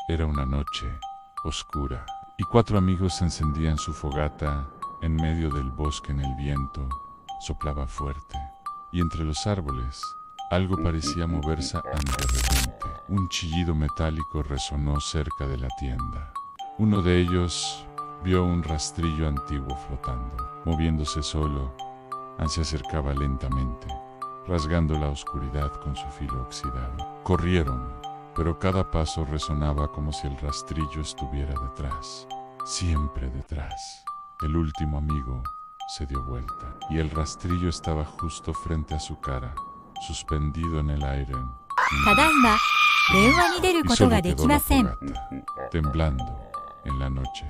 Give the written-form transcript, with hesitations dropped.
Era una noche oscura y cuatro amigos encendían su fogata en medio del bosque. En el viento soplaba fuerte y entre los árboles algo parecía moverse. De repente, un chillido metálico resonó cerca de la tienda. Uno de ellos vio un rastrillo antiguo flotando, moviéndose solo. Se acercaba lentamente, rasgando la oscuridad con su filo oxidado. Corrieron, pero cada paso resonaba como si el rastrillo estuviera detrás, siempre detrás. El último amigo se dio vuelta, y el rastrillo estaba justo frente a su cara, suspendido en el aire. ただいま電話に出る Y ことが solo で quedó き la ません。 fogata, temblando en la noche.